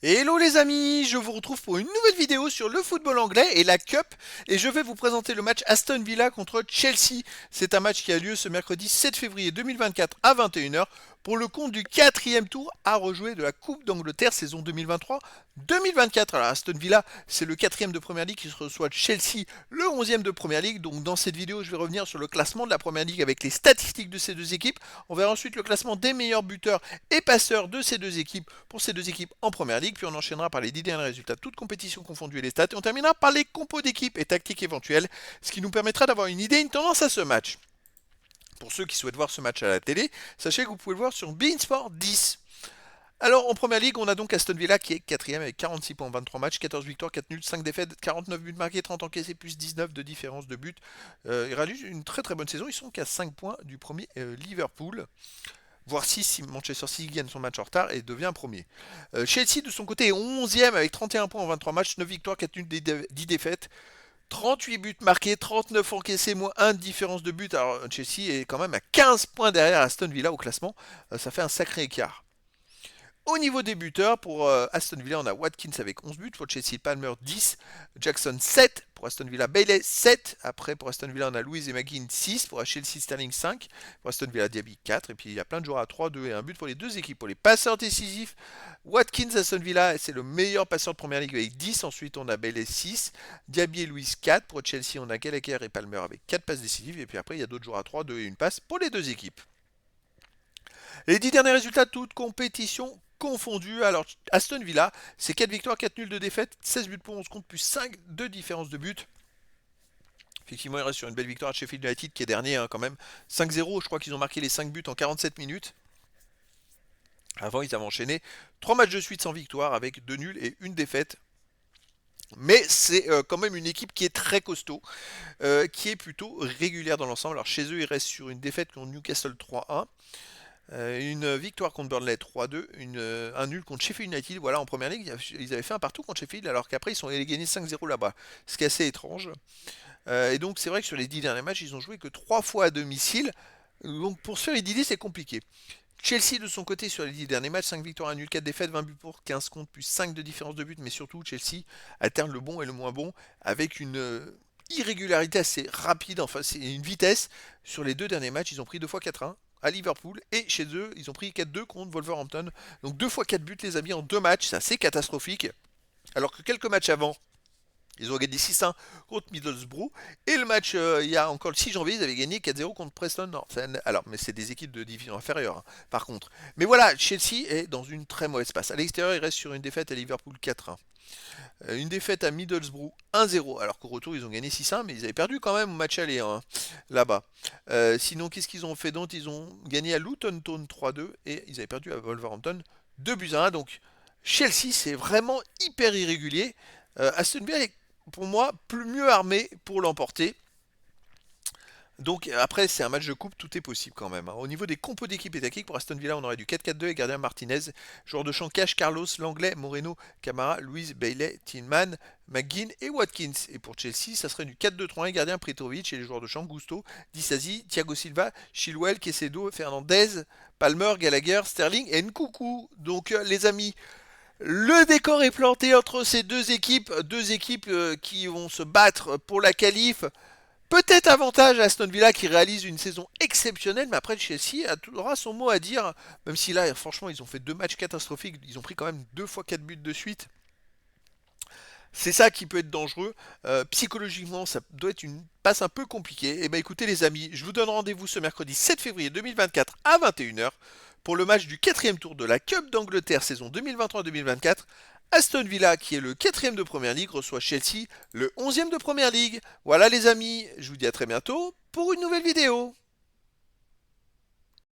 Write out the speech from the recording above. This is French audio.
Hello les amis, je vous retrouve pour une nouvelle vidéo sur le football anglais et la Cup et je vais vous présenter le match Aston Villa contre Chelsea. C'est un match qui a lieu ce mercredi 7 février 2024 à 21 h pour le compte du quatrième tour à rejouer de la Coupe d'Angleterre saison 2023-2024. Alors Aston Villa, c'est le quatrième de Première Ligue qui reçoit Chelsea, le 11e de Première Ligue. Donc dans cette vidéo, je vais revenir sur le classement de la Première Ligue avec les statistiques de ces deux équipes. On verra ensuite le classement des meilleurs buteurs et passeurs de ces deux équipes pour ces deux équipes en Première Ligue. Puis on enchaînera par les 10 derniers résultats, toutes compétitions confondues et les stats. Et on terminera par les compos d'équipes et tactiques éventuelles, ce qui nous permettra d'avoir une idée, une tendance à ce match. Pour ceux qui souhaitent voir ce match à la télé, sachez que vous pouvez le voir sur beIN Sport 10. Alors en Première Ligue, on a donc Aston Villa qui est quatrième avec 46 points en 23 matchs, 14 victoires, 4 nuls, 5 défaites, 49 buts marqués, 30 encaissés, plus 19 de différence de but. Ils réalisent une très très bonne saison, ils sont qu'à 5 points du premier Liverpool. Voire 6 si Manchester City gagne son match en retard et devient premier. Chelsea de son côté est 11e avec 31 points en 23 matchs, 9 victoires, 4 nuls, 10 défaites. 38 buts marqués, 39 encaissés, moins 1 de différence de but. Alors Chelsea est quand même à 15 points derrière Aston Villa au classement. Ça fait un sacré écart. Au niveau des buteurs, pour Aston Villa, on a Watkins avec 11 buts, pour Chelsea Palmer 10, Jackson 7, pour Aston Villa Bailey 7, après pour Aston Villa on a Louise et McGinn 6, pour Chelsea Sterling 5, pour Aston Villa Diaby 4, et puis il y a plein de joueurs à 3, 2 et 1 but pour les deux équipes. Pour les passeurs décisifs, Watkins Aston Villa c'est le meilleur passeur de Première Ligue avec 10, ensuite on a Bailey 6, Diaby et Louise 4, pour Chelsea on a Gallagher et Palmer avec 4 passes décisives, et puis après il y a d'autres joueurs à 3, 2 et 1 passe pour les deux équipes. Les 10 derniers résultats, toutes compétitions confondues. Alors, Aston Villa, c'est 4 victoires, 4 nuls de défaite, 16 buts pour 11 comptes, plus 5 de différence de but. Effectivement, il reste sur une belle victoire de Sheffield United qui est dernier quand même. 5-0, je crois qu'ils ont marqué les 5 buts en 47 minutes. Avant, ils avaient enchaîné 3 matchs de suite sans victoire avec 2 nuls et une défaite. Mais c'est quand même une équipe qui est très costaud, qui est plutôt régulière dans l'ensemble. Alors chez eux, ils restent sur une défaite contre Newcastle 3-1. Une victoire contre Burnley 3-2, un nul contre Sheffield United. Voilà, en première ligue, ils avaient fait un partout contre Sheffield, alors qu'après, ils sont allés gagner 5-0 là-bas. Ce qui est assez étrange. Et donc, c'est vrai que sur les 10 derniers matchs, ils ont joué que 3 fois à domicile. Donc, pour se faire une idée, c'est compliqué. Chelsea, de son côté, sur les 10 derniers matchs, 5 victoires, 1 nul, 4 défaites, 20 buts pour, 15 contre, plus 5 de différence de but. Mais surtout, Chelsea alterne le bon et le moins bon avec une irrégularité assez rapide. Enfin, c'est une vitesse. Sur les 2 derniers matchs, ils ont pris 2 fois 4-1 à Liverpool et chez eux, ils ont pris 4-2 contre Wolverhampton. Donc 2 fois 4 buts les amis en 2 matchs, c'est assez catastrophique. Alors que quelques matchs avant, ils ont gagné 6-1 contre Middlesbrough. Et le match, il y a encore le 6 janvier, ils avaient gagné 4-0 contre Preston North End. Alors, mais c'est des équipes de division inférieure, hein, par contre. Mais voilà, Chelsea est dans une très mauvaise passe. À l'extérieur, il reste sur une défaite à Liverpool 4-1. Une défaite à Middlesbrough 1-0, alors qu'au retour ils ont gagné 6-1, mais ils avaient perdu quand même au match aller hein, là-bas. Sinon, qu'est-ce qu'ils ont fait d'autre? Ils ont gagné à Luton Town 3-2 et ils avaient perdu à Wolverhampton 2-1. Donc Chelsea, c'est vraiment hyper irrégulier. Aston Villa est pour moi plus mieux armé pour l'emporter. Donc après, c'est un match de coupe, tout est possible quand même, hein. Au niveau des compos d'équipe et tactique, pour Aston Villa, on aurait du 4-4-2 et gardien Martinez. Joueur de champ Cash, Carlos, Langlais, Moreno, Camara, Louise, Bailey, Tillman, McGinn et Watkins. Et pour Chelsea, ça serait du 4-2-3-1 et gardien Pretovic et les joueurs de champ Gusto, Disasi, Thiago Silva, Chilwell, Quesedo, Fernandez, Palmer, Gallagher, Sterling et Nkoukou. Donc les amis, le décor est planté entre ces deux équipes qui vont se battre pour la qualif. Peut-être avantage à Aston Villa qui réalise une saison exceptionnelle, mais après Chelsea aura son mot à dire, même si là, franchement, ils ont fait 2 matchs catastrophiques, ils ont pris quand même 2 fois 4 buts de suite. C'est ça qui peut être dangereux. Psychologiquement, ça doit être une passe un peu compliquée. Et ben écoutez les amis, je vous donne rendez-vous ce mercredi 7 février 2024 à 21 h pour le match du quatrième tour de la Cup d'Angleterre saison 2023-2024. Aston Villa, qui est le quatrième de Première Ligue, reçoit Chelsea, le 11e de Première Ligue. Voilà les amis, je vous dis à très bientôt pour une nouvelle vidéo.